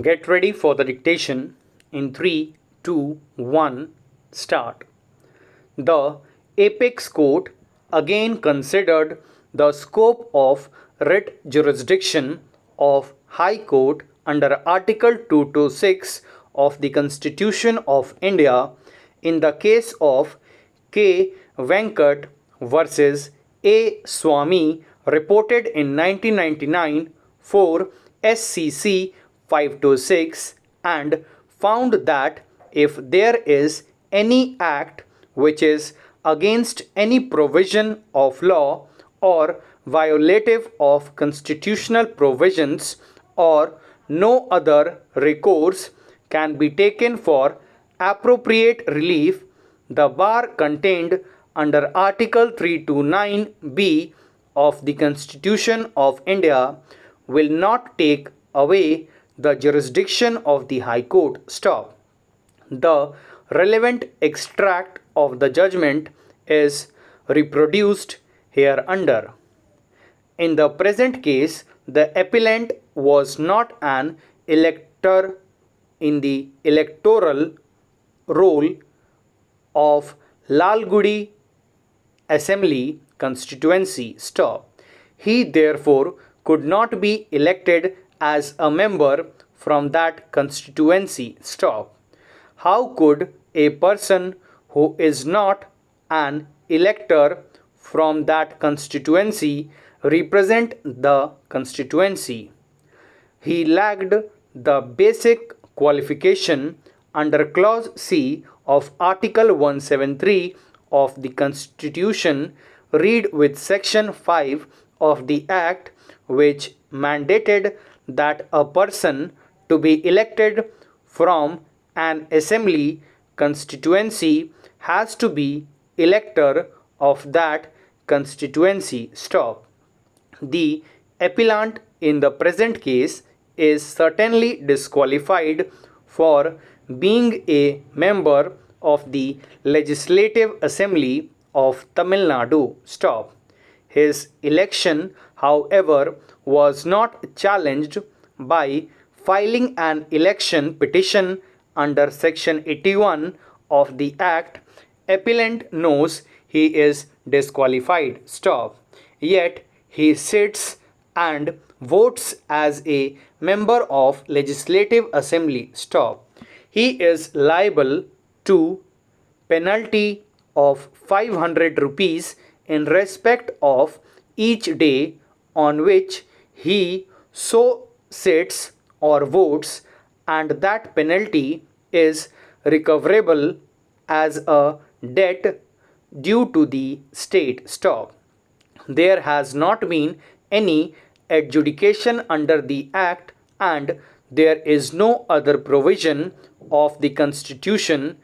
Get ready for the dictation in 3, 2, 1, start. The Apex Court again considered the scope of writ jurisdiction of High Court under Article 226 of the Constitution of India in the case of K. Venkat versus A. Swamy reported in 1999 for SCC 526 and found that if there is any act which is against any provision of law or violative of constitutional provisions or no other recourse can be taken for appropriate relief, the bar contained under Article 329B of the Constitution of India will not take away the jurisdiction of the High Court. Stop. The relevant extract of the judgment is reproduced hereunder. In the present case, the appellant was not an elector in the electoral roll of Lalgudi Assembly constituency. Stop. He therefore could not be elected as a member from that constituency. Stop. How could a person who is not an elector from that constituency represent the constituency? He lacked the basic qualification under Clause C of Article 173 of the Constitution. Read with Section 5 of the Act, which mandated that a person to be elected from an assembly constituency has to be elector of that constituency. Stop. The appellant in the present case is certainly disqualified for being a member of the Legislative Assembly of Tamil Nadu. Stop. His election, however, was not challenged by filing an election petition under Section 81 of the Act. Appellant knows he is disqualified. Stop. Yet he sits and votes as a member of Legislative Assembly. Stop. He is liable to penalty of 500 rupees in respect of each day on which he so sits or votes, and that penalty is recoverable as a debt due to the state. Stop. There has not been any adjudication under the Act, and there is no other provision of the Constitution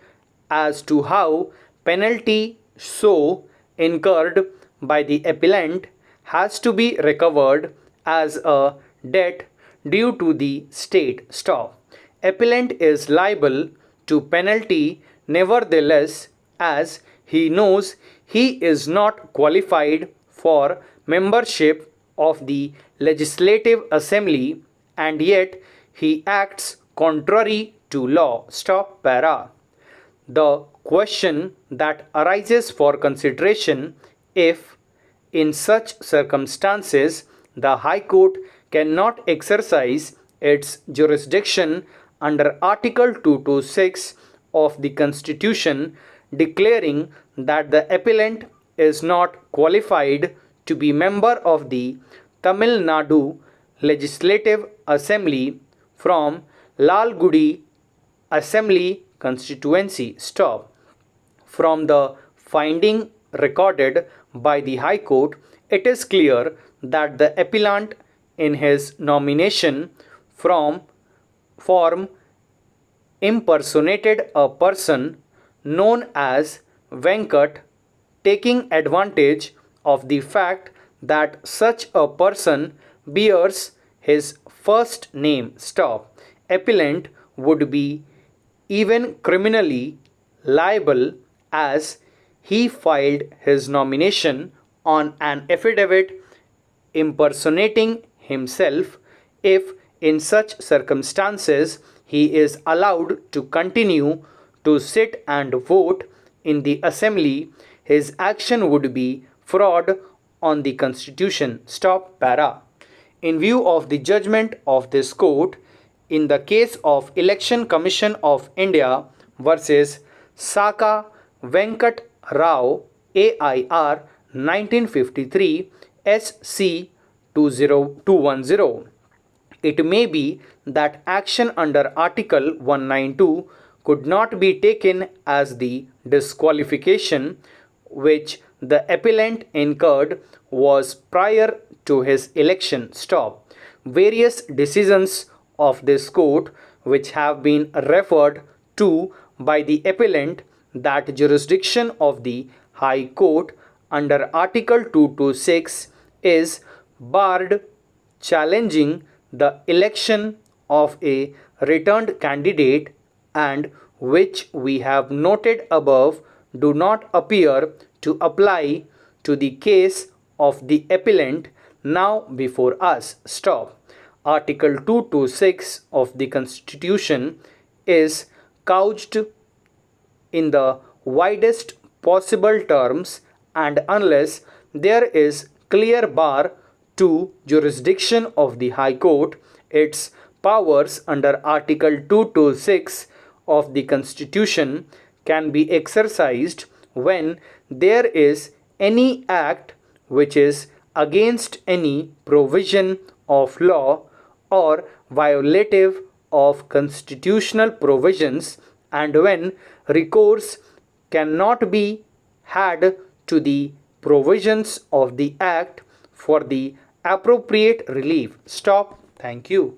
as to how penalty so incurred by the appellant has to be recovered as a debt due to the state. Stop. Appellant is liable to penalty nevertheless, as he knows he is not qualified for membership of the Legislative Assembly, and yet he acts contrary to law. Stop. Para. The question that arises for consideration: if in such circumstances the High Court cannot exercise its jurisdiction under Article 226 of the Constitution, declaring that the appellant is not qualified to be member of the Tamil Nadu Legislative Assembly from Lalgudi Assembly constituency. Stop. From the finding recorded by the High Court, it is clear that the appellant in his nomination form impersonated a person known as Venkat, taking advantage of the fact that such a person bears his first name. Stop. Appellant would be even criminally liable, as he filed his nomination on an affidavit impersonating himself. If In such circumstances, he is allowed to continue to sit and vote in the assembly. His action would be fraud on the constitution. Stop para. In view of the judgment of this court in the case of Election Commission of India versus Saka Venkat Rao AIR 1953 SC 20210, it may be that action under Article 192 could not be taken as the disqualification which the appellant incurred was prior to his election. Stop. Various decisions of this court which have been referred to by the appellant that jurisdiction of the High Court under Article 226 is barred challenging the election of a returned candidate and which we have noted above do not appear to apply to the case of the appellant now before us. Stop. Article 226 of the Constitution is couched in the widest possible terms, and unless there is clear bar to jurisdiction of the High Court, its powers under Article 226 of the Constitution can be exercised when there is any act which is against any provision of law or violative of constitutional provisions, and when recourse cannot be had to the provisions of the act for the appropriate relief. Stop. Thank you.